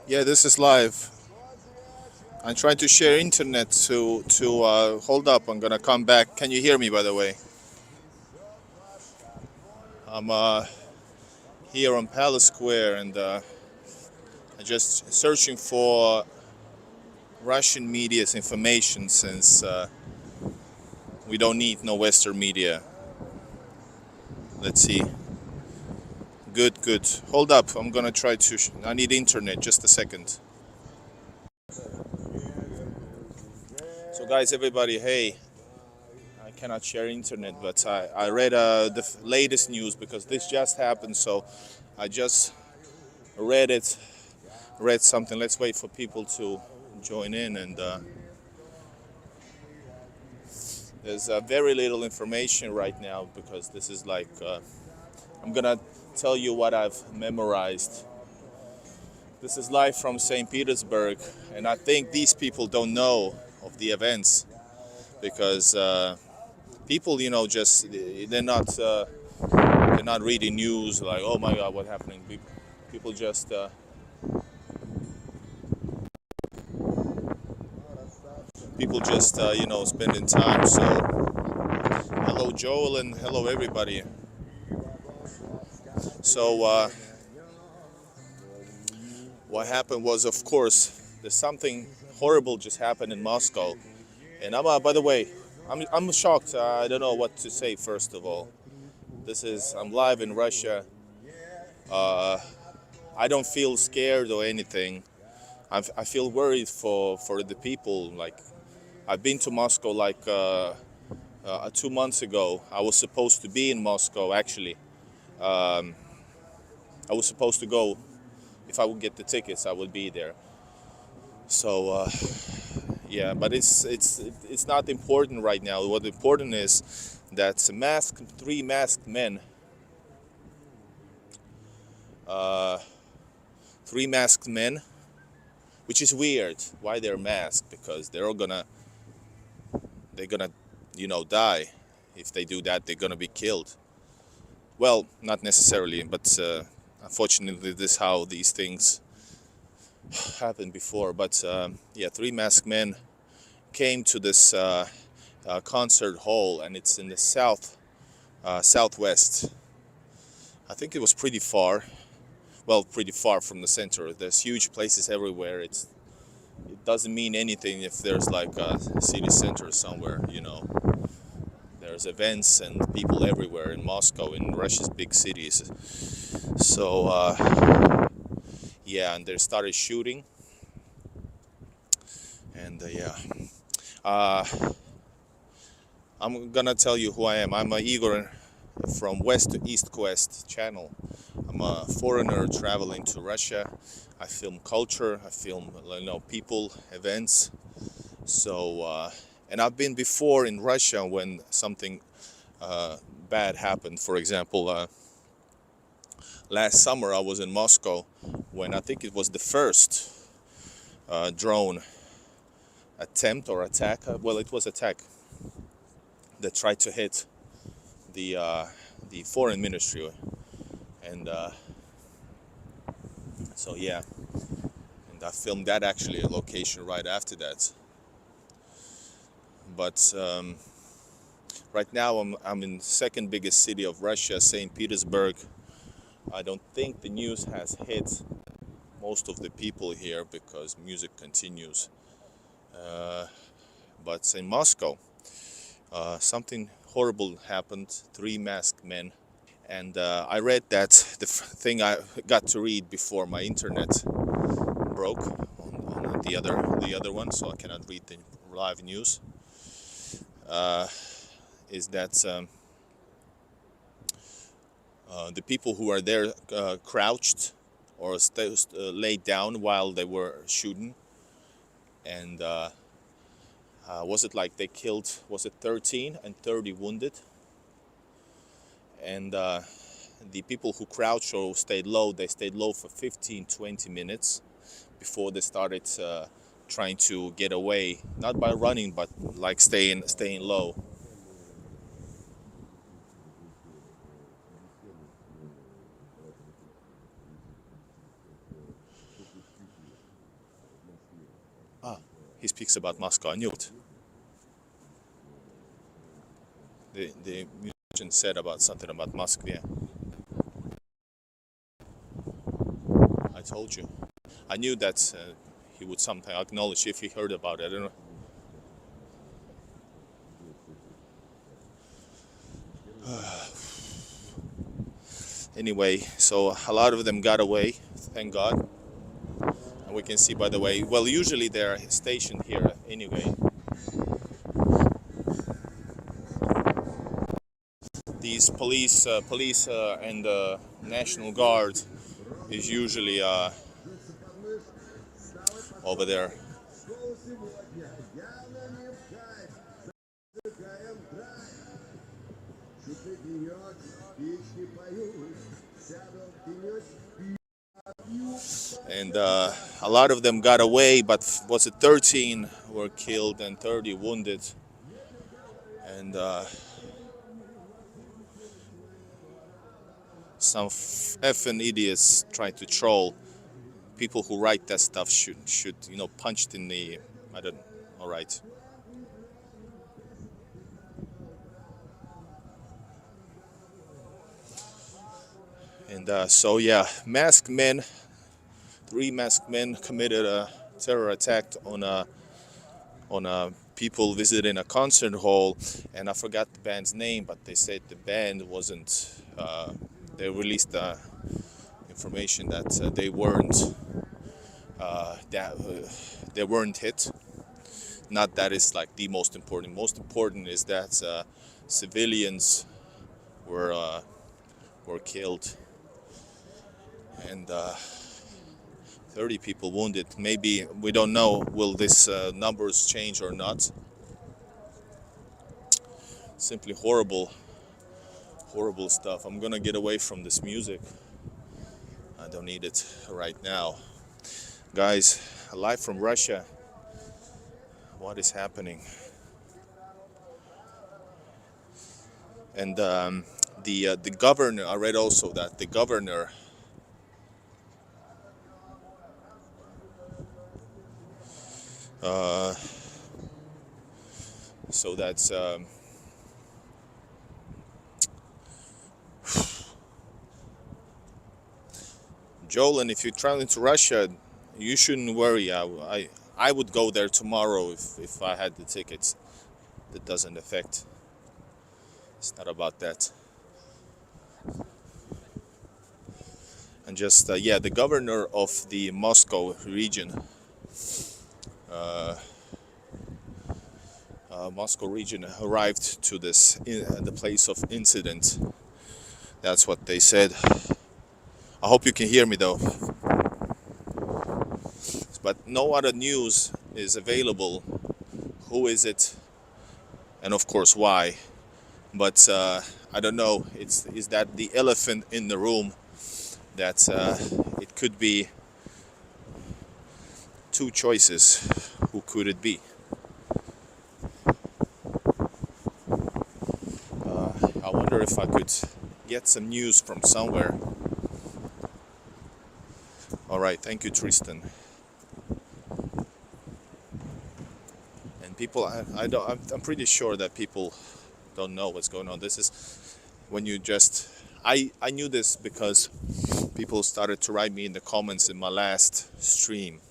Yeah, this is live. I'm trying to share internet to hold up. I'm gonna come back. Can you hear me, by the way? I'm here on Palace Square and I'm just searching for Russian media's information since we don't need no Western media. Let's see. Good, good. Hold up. I'm gonna try to. I need internet. Just a second. So, guys, everybody, hey. I cannot share internet, but I read the latest news because this just happened. So I just read it, read something. Let's wait for people to join in. And there's very little information right now because this is like, I'm gonna tell you what I've memorized. This is live from St. Petersburg, and I think these people don't know of the events because people, just they're not reading news like, oh my God, what happening? People just spending time. So hello Joel and hello everybody. So what happened was, of course, there's something horrible just happened in Moscow, and by the way, I'm shocked. I don't know what to say. First of all, I'm live in Russia. uh, I don't feel scared or anything. I feel worried for the people. Like, I've been to Moscow like 2 months ago. I was supposed to be in Moscow actually. um, I was supposed to go. If I would get the tickets, I would be there. So yeah, but it's not important right now. What important is that three masked men, uh, three masked men, which is weird. Why they're masked? Because they're gonna die. If they do that, they're gonna be killed. Well, not necessarily, but unfortunately, this is how these things happened before. But yeah, three masked men came to this concert hall, and it's in the southwest. I think it was pretty far. Well, pretty far from the center. There's huge places everywhere. It doesn't mean anything if there's like a city center somewhere. There's events and people everywhere in Moscow, in Russia's big cities. So yeah, and they started shooting, and yeah. Uh, I'm gonna tell you who I am. I'm Igor from West to East Quest channel. I'm a foreigner traveling to Russia. I film culture. I film, people, events. So, and I've been before in Russia when something uh, bad happened. For example, last summer I was in Moscow when I think it was the first drone attempt or attack. Well, it was attack that tried to hit the uh, the foreign ministry, and so yeah, and I filmed that actually a location right after that. But right now I'm in second biggest city of Russia, St. Petersburg. I don't think the news has hit most of the people here because music continues. Uh, but in Moscow, something horrible happened. Three masked men, and I read that the thing I got to read before my internet broke on the other one, so I cannot read the live news. Uh, is that the people who are there crouched or laid down while they were shooting, and was it like they killed? Was it 13 and 30 wounded? And the people who crouched or stayed low, they stayed low for 15-20 minutes before they started trying to get away, not by running, but like staying low. he speaks about Moscow. I knew it. The musician said about something about Moscow. Yeah, I told you. I knew that he would sometime acknowledge if he heard about it. I don't know. Anyway, so a lot of them got away, thank God. And we can see, by the way, well, usually they're stationed here anyway. These police and National Guard is usually over there. And a lot of them got away, but was it 13 were killed and 30 wounded. And some effing idiots try to troll. People who write that stuff should punched in the, I don't, all right. And so yeah, masked men, 3 masked men committed a terror attack on people visiting a concert hall, and I forgot the band's name, but they said the band wasn't. They released information that they weren't they weren't hit. Not that is like the most important. Most important is that civilians were killed and 30 people wounded. Maybe, we don't know, will this numbers change or not. Simply horrible stuff. I'm gonna get away from this music. I don't need it right now. Guys, live from Russia. What is happening? And the governor, I read also that the governor so that's Joel, and if you're traveling to Russia, you shouldn't worry. I would go there tomorrow if I had the tickets. That doesn't affect. It's not about that. And just yeah, the governor of the Moscow region, Moscow region, arrived to the place of incident. That's what they said. I hope you can hear me though. But no other news is available. Who is it? And of course why? But I don't know. Is that the elephant in the room? That it could be 2 choices. Who could it be? I wonder if I could get some news from somewhere. All right, thank you, Tristan. And people, I'm pretty sure that people don't know what's going on. This is when you just, I knew this because people started to write me in the comments in my last stream.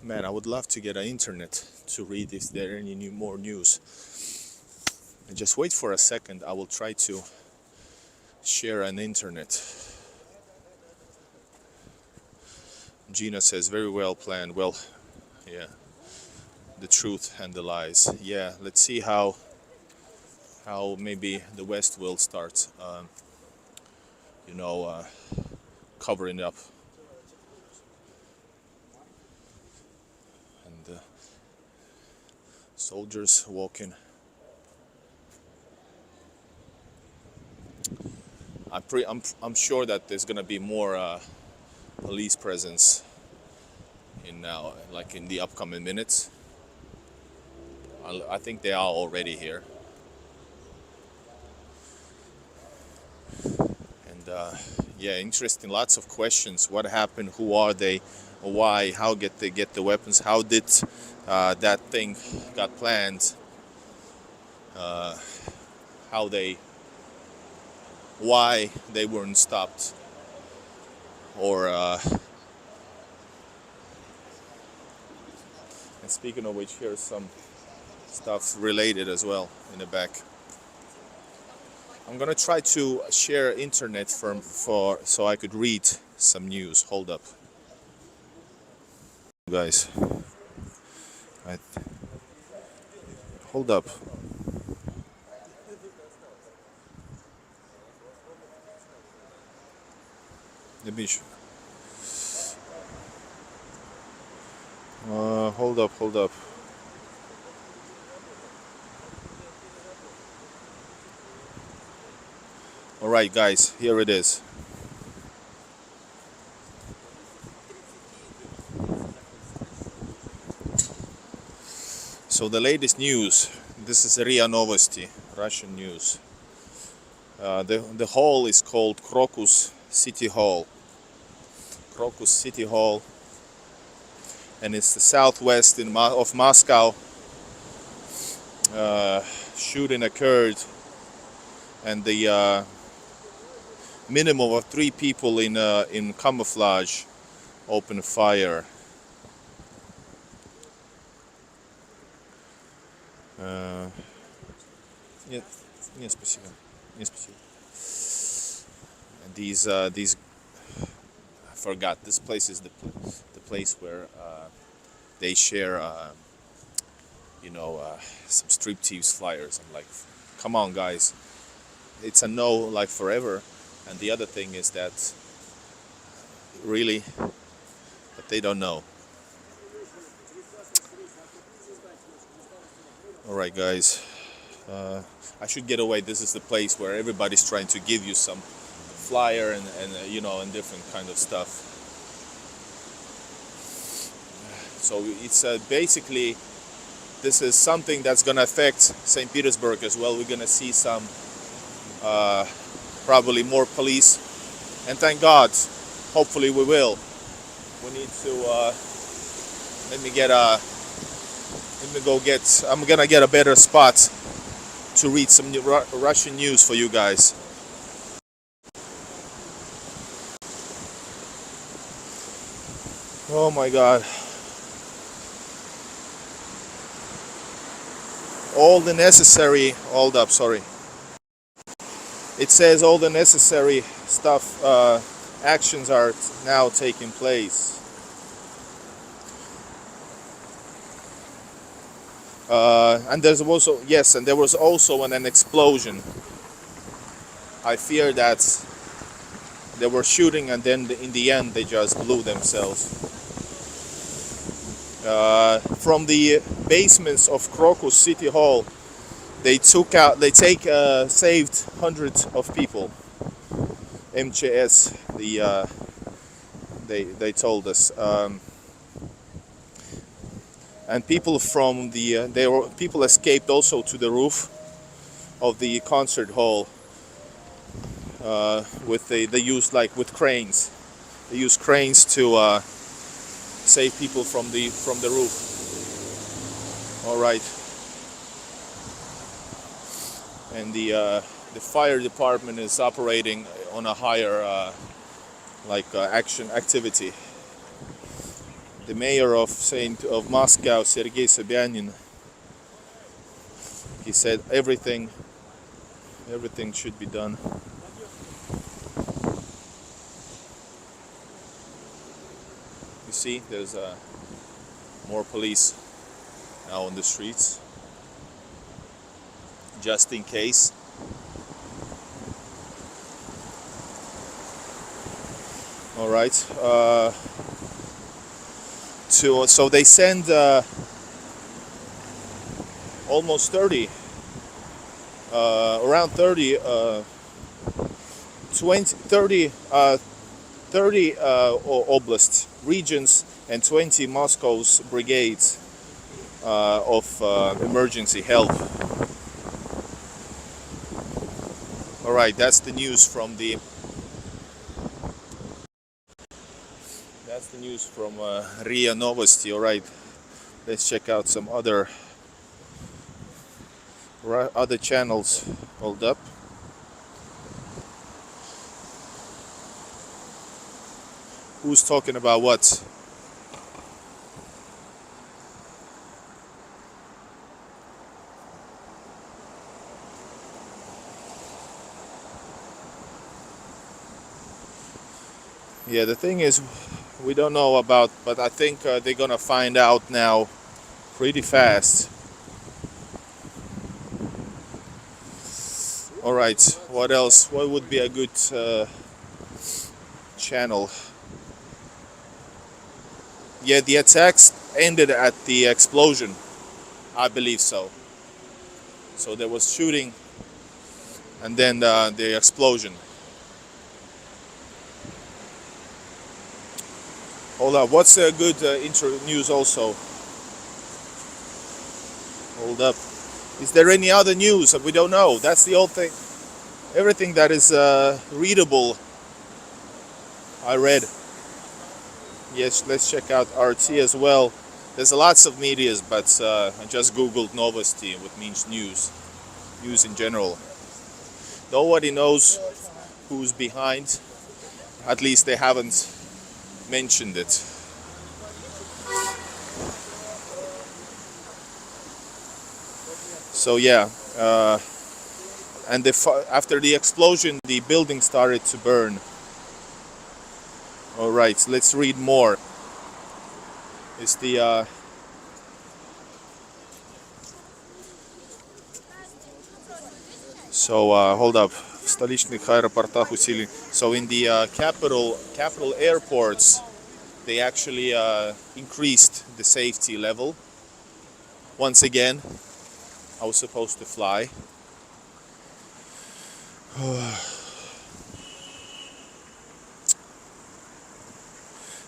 Man, I would love to get an internet to read if there are any more news. And just wait for a second. I will try to share an internet. Gina says, very well planned. Well, yeah, the truth and the lies. Yeah, let's see how maybe the West will start, covering up. And soldiers walking. I'm sure that there's gonna be more police presence in now, like in the upcoming minutes. I think they are already here. And yeah, interesting. Lots of questions. What happened? Who are they? why, how get they get the weapons, how did that thing got planned, how they, why they weren't stopped, or and speaking of which, here's some stuff related as well in the back. I'm gonna try to share internet for so I could read some news. Hold up, guys. I, hold up. The beach. Hold up, hold up. All right, guys, here it is. So the latest news. This is RIA Novosti, Russian news. The hall is called Crocus City Hall. Crocus City Hall, and it's the southwest of Moscow. Shooting occurred, and the minimum of 3 people in camouflage opened fire. Нет, нет, спасибо. Нет, спасибо. And these I forgot. This place is the place where they share some striptease flyers. I'm like, come on, guys. It's a no, like, forever. And the other thing is that really, but they don't know. All right, guys. I should get away. This is the place where everybody's trying to give you some flyer and and different kind of stuff. So it's basically, this is something that's gonna affect St. Petersburg as well. We're gonna see some probably more police, and thank God, hopefully we will. We need to I'm gonna get a better spot to read some Russian news for you guys. Oh my God. All the necessary, hold up, sorry. It says all the necessary stuff, actions are now taking place. And there was also an explosion. I fear that they were shooting and then in the end they just blew themselves. From the basements of Crocus City Hall, saved hundreds of people. MCS, they told us. And people from people escaped also to the roof of the concert hall. They used, like, with cranes. They used cranes to save people from the roof. All right. And the fire department is operating on a higher activity. The mayor of Moscow, Sergei Sobyanin, he said everything should be done. You see, there's more police now on the streets, just in case. All right. So they send almost 30, around 30, 30 oblasts, regions, and 20 Moscow's brigades of emergency help. All right, that's the news from the news from RIA Novosti. All right, let's check out some other channels. Hold up. Who's talking about what? Yeah, the thing is, we don't know about, but I think they're gonna find out now pretty fast. All right, what else? What would be a good channel? Yeah, the attacks ended at the explosion. I believe so. So there was shooting and then the explosion. Hold up, what's a good intro news also? Hold up. Is there any other news that we don't know? That's the old thing. Everything that is readable, I read. Yes, let's check out RT as well. There's lots of medias, but I just googled Novosti, which means news in general. Nobody knows who's behind. At least they haven't mentioned it. So yeah, and after the explosion, the building started to burn. All right, let's read more. It's the hold up. So in the capital airports, they actually increased the safety level. Once again, I was supposed to fly.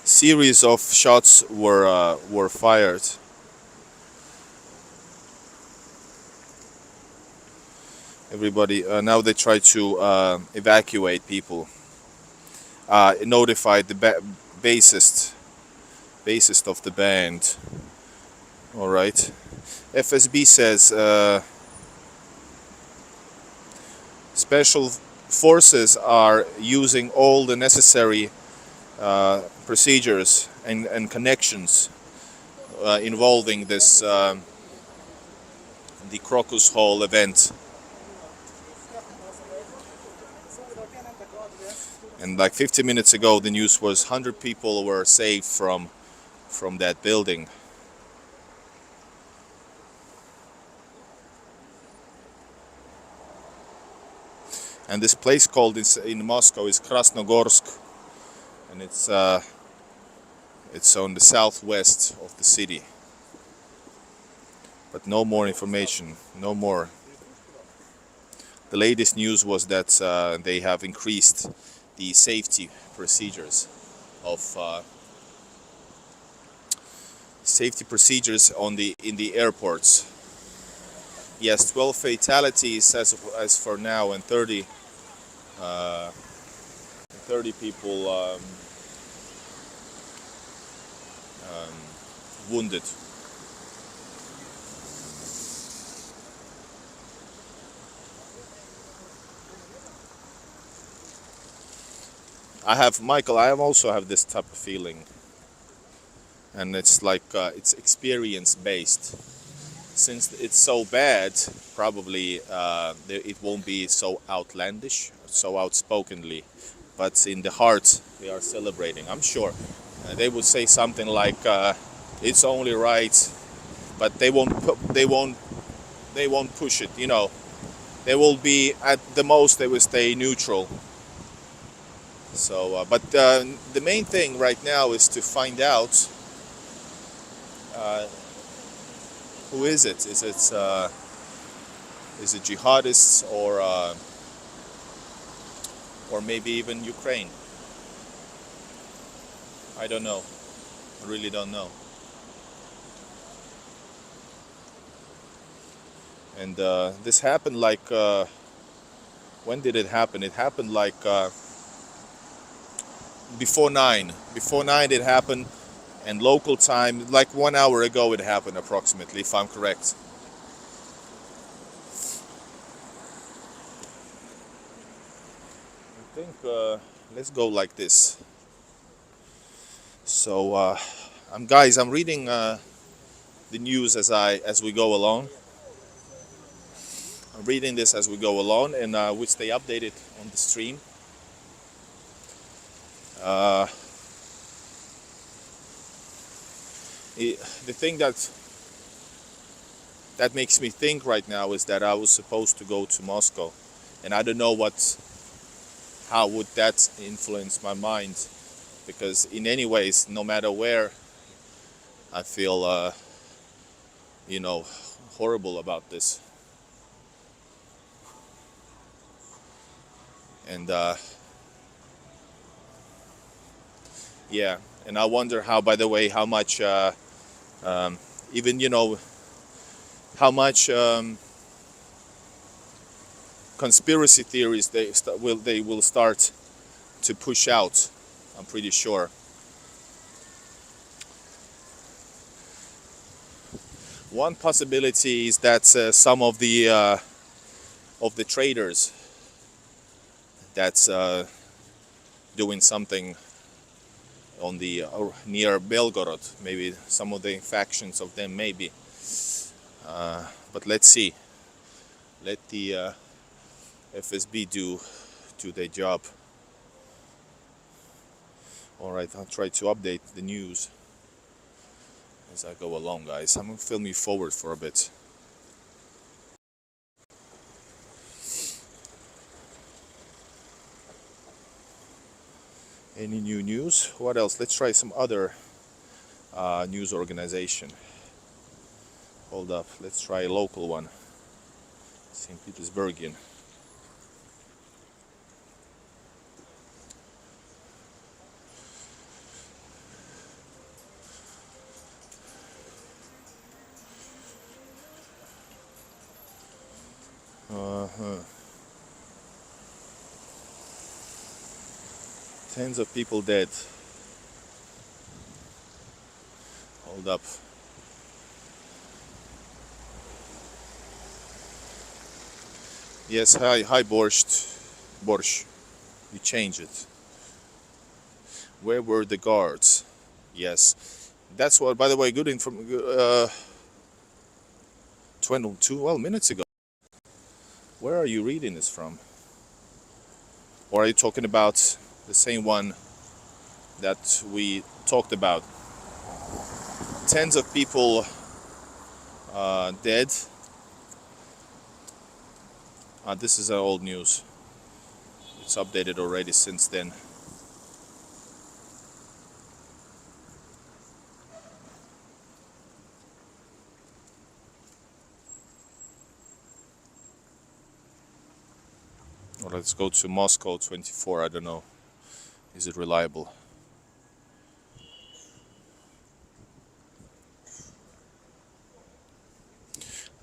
Series of shots were fired. Everybody now they try to evacuate people. Notified the bassist of the band. All right. FSB says special forces are using all the necessary procedures and connections involving this the Crocus Hall event. And like 50 minutes ago, the news was 100 people were saved from that building. And this place called in Moscow is Krasnogorsk, and it's on the southwest of the city. But no more information, no more. The latest news was that they have increased the safety procedures in the airports. Yes, 12 fatalities as for now, and 30 people wounded. I also have this type of feeling, and it's like it's experience based. Since it's so bad, probably it won't be so outlandish, so outspokenly, but in the heart they are celebrating. I'm sure they would say something like, "It's only right," but they won't push it. You know, they will be at the most they will stay neutral. So, but the main thing right now is to find out who is it? Is it jihadists or maybe even Ukraine? I don't know. I really don't know. And this happened like when did it happen? It happened like before 9. Before 9 it happened, and local time, like 1 hour ago it happened approximately, if I'm correct. I think let's go like this. So I'm reading the news as we go along. I'm reading this as we go along, and we stay updated on the stream. Uh, the thing that makes me think right now is that I was supposed to go to Moscow, and I don't know how would that influence my mind, because in any ways, no matter where, I feel horrible about this. And yeah, and I wonder how, by the way, how much even how much conspiracy theories they will start to push out. I'm pretty sure. One possibility is that some of the traders that's doing something on the near Belgorod, maybe some of the factions of them, maybe. But let's see. Let the FSB do their job. All right, I'll try to update the news as I go along, guys. I'm gonna film you forward for a bit. Any new news? What else? Let's try some other news organization. Hold up, let's try a local one. St. Petersburgian. Tens of people dead. Hold up. Yes, hi Borscht. You changed it. Where were the guards? Yes, that's what. By the way, good info. 22 minutes ago. Where are you reading this from? Or are you talking about the same one that we talked about? Tens of people dead. This is old news. It's updated already since then. Well, let's go to Moscow 24. I don't know. Is it reliable?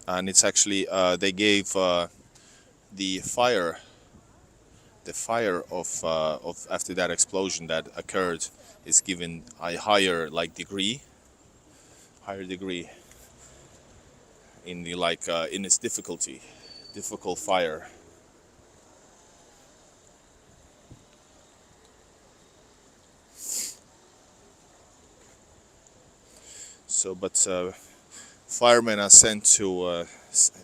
And it's actually they gave the fire of after that explosion that occurred is given a higher degree in the in its difficult fire. So, but firemen are sent to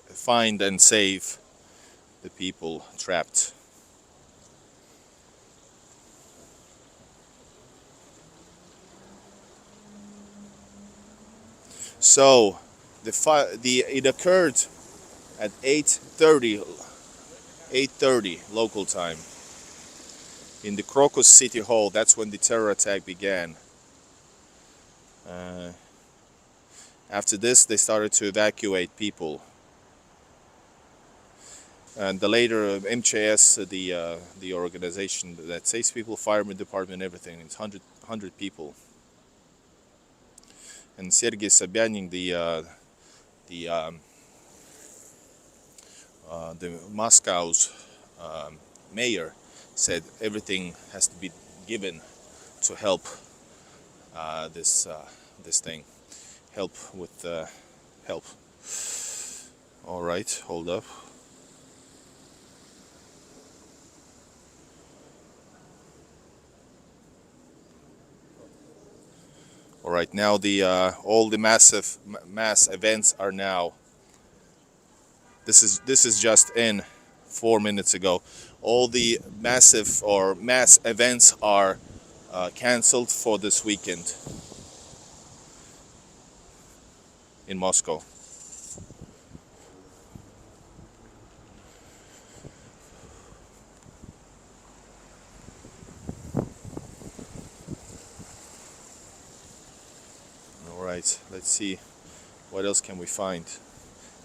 find and save the people trapped. So, it occurred at 8:30 local time in the Crocus City Hall. That's when the terror attack began. After this, they started to evacuate people. And the later MCHS, the organization that saves people, fireman department, everything, it's 100 people. And Sergei Sobyanin, the Moscow's mayor, said everything has to be given to help this thing. Help with help. All right, hold up. All right, now the all the mass events are now. This is just in 4 minutes ago. All the massive or mass events are cancelled for this weekend in Moscow. All right, let's see what else can we find.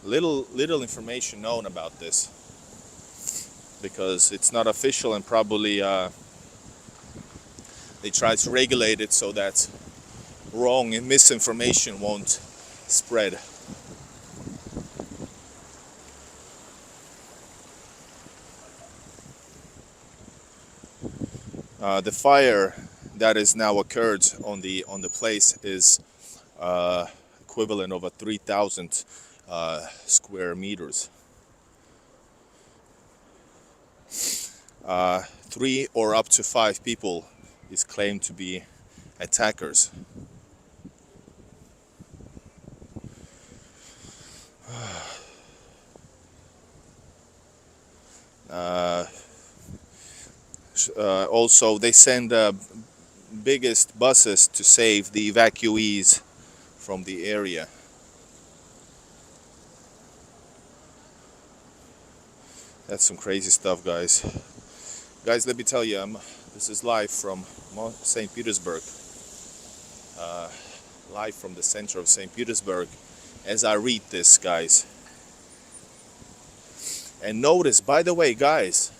Little information known about this because it's not official, and probably they try to regulate it so that wrong and misinformation won't spread. The fire that has now occurred on the place is equivalent of 3,000 square meters. 3 or up to 5 people is claimed to be attackers. Also, they send biggest buses to save the evacuees from the area. That's some crazy stuff, guys. Guys, let me tell you, this is live from St. Petersburg. Live from the center of St. Petersburg as I read this, guys. And notice, by the way, guys,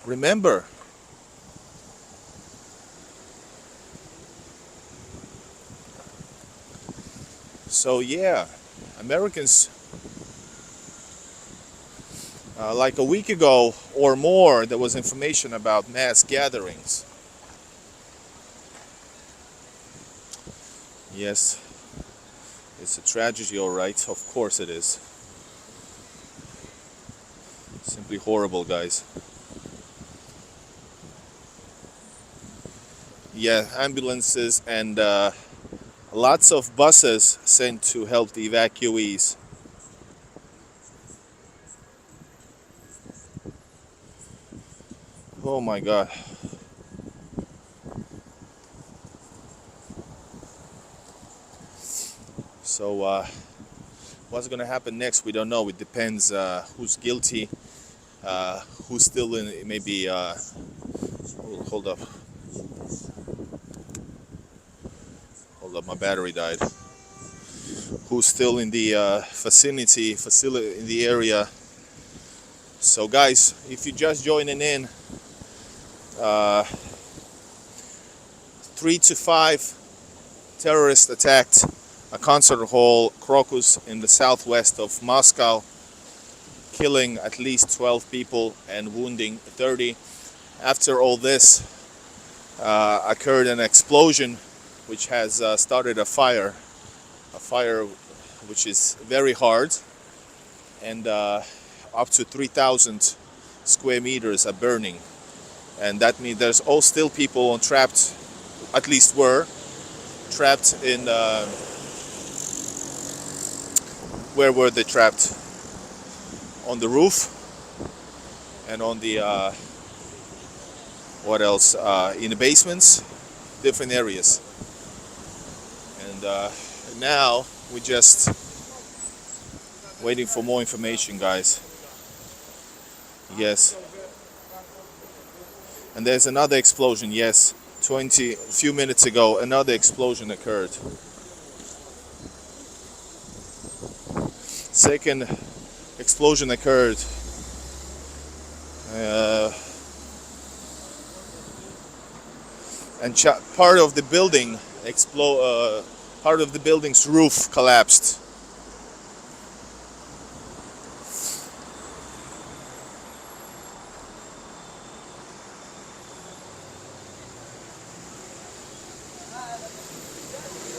remember, so yeah, Americans, like a week ago or more, there was information about mass gatherings. Yes, it's a tragedy, all right, of course it is. Simply horrible, guys. Yeah, ambulances and lots of buses sent to help the evacuees. Oh my God. So what's gonna happen next? We don't know. It depends who's guilty, who's still in. Maybe hold up. My battery died. Who's still in the facility in the area? So guys, if you're just joining in, 3 to 5 terrorists attacked a concert hall, Crocus, in the southwest of Moscow, killing at least 12 people and wounding 30. After all this, occurred an explosion which has started a fire which is very hard, and up to 3,000 square meters are burning, and that means there's all still people trapped, at least were trapped in where were they trapped? On the roof and on the what else, in the basements, different areas. And now we're just waiting for more information, guys. Yes. And there's another explosion. Yes, a few minutes ago, another explosion occurred. Second explosion occurred. And part of the building part of the building's roof collapsed.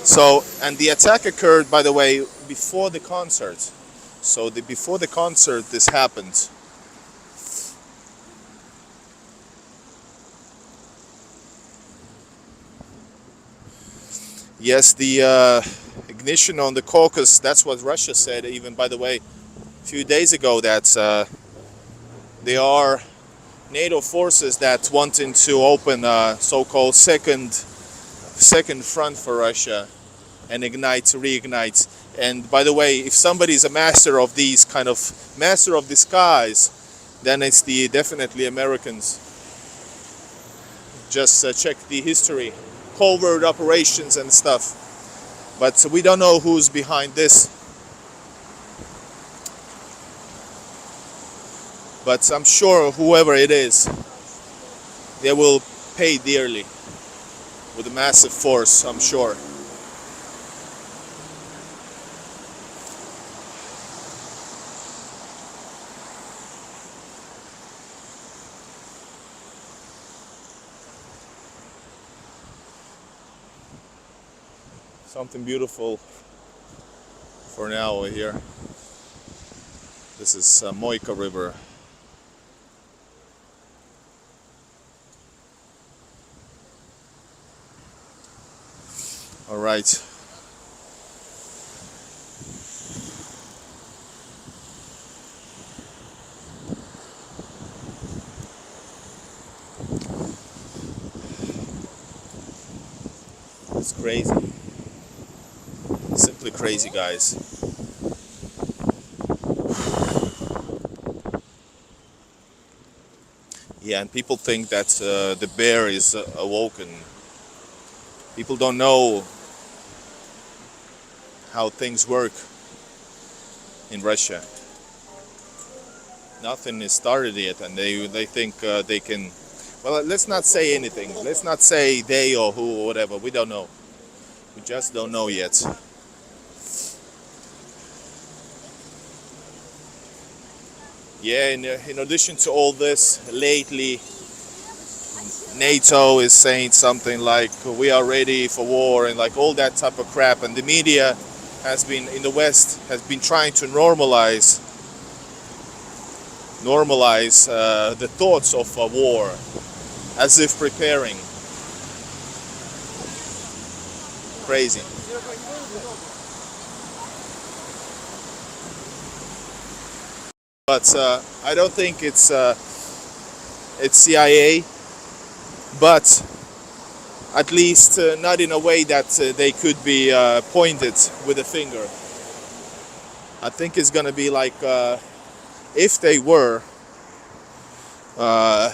So, and the attack occurred, by the way, before the concert. So before the concert, this happened. Yes, the ignition on the Caucasus, that's what Russia said, even, by the way, a few days ago, that there are NATO forces that wanting to open a so-called second front for Russia and reignite. And by the way, if somebody is a master of these kind of master of disguise, then it's definitely Americans. Just check the history, covert operations and stuff. But we don't know who's behind this. But I'm sure whoever it is, they will pay dearly with a massive force, I'm sure. Something beautiful for now here. This is Moika River. All right. It's crazy. Simply crazy, guys. Yeah, and people think that the bear is awoken. People don't know how things work in Russia. Nothing is started yet, and they think they can. Well, let's not say anything. Let's not say they or who or whatever. We don't know. We just don't know yet. Yeah, in addition to all this, lately NATO is saying something like we are ready for war and like all that type of crap, and the media has been in the West has been trying to normalize the thoughts of a war as if preparing. Crazy. But I don't think it's CIA, but at least not in a way that they could be pointed with a finger. I think it's gonna be like if they were,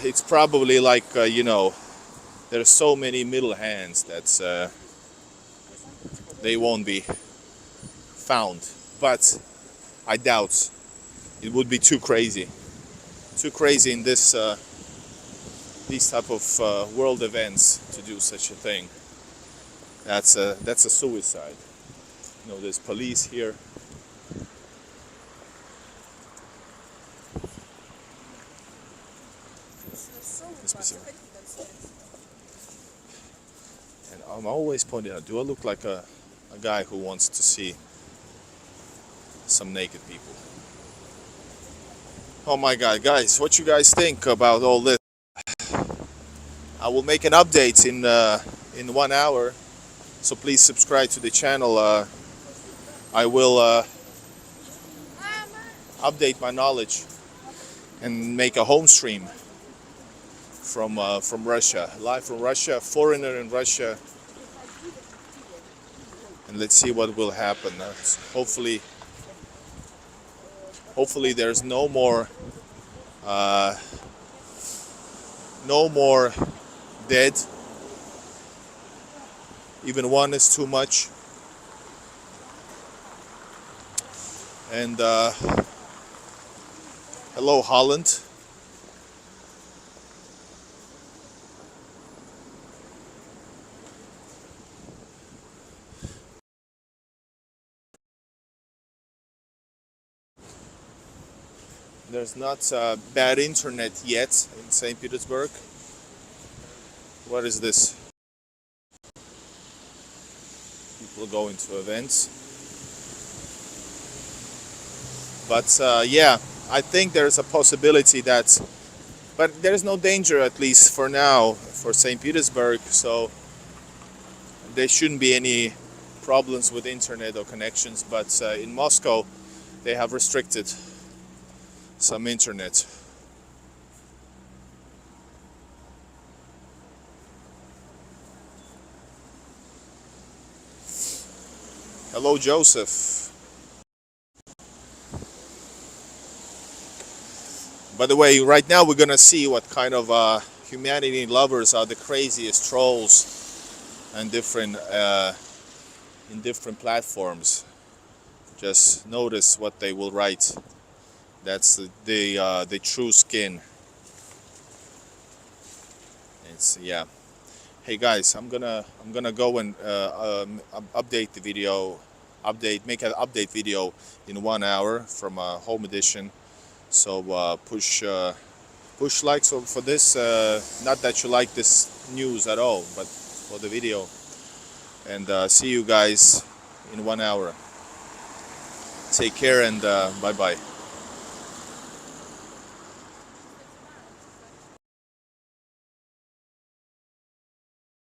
it's probably like there's so many middle hands that they won't be found. But I doubt. It would be too crazy in this these type of world events to do such a thing. That's a suicide. There's police here. And I'm always pointing out, do I look like a guy who wants to see some naked people? Oh my God, guys, what you guys think about all this? I will make an update in 1 hour, so please subscribe to the channel. I will update my knowledge and make a home stream from Russia, live from Russia, foreigner in Russia, and let's see what will happen. Hopefully there's no more dead. Even one is too much. And hello, Holland. There's not bad internet yet in St. Petersburg. What is this? people going to events. But yeah, I think there's a possibility that, but there's no danger, at least for now, for St. Petersburg. So there shouldn't be any problems with internet or connections. But in Moscow, they have restricted some internet. Hello, Joseph. By the way, right now we're gonna see what kind of humanity lovers are the craziest trolls and different in different platforms. Just notice what they will write. That's the true skin. It's yeah. Hey guys, I'm gonna go and update the video, make an update video in 1 hour from home edition. So push likes for this. Not that you like this news at all, but for the video. And see you guys in 1 hour. Take care and bye bye.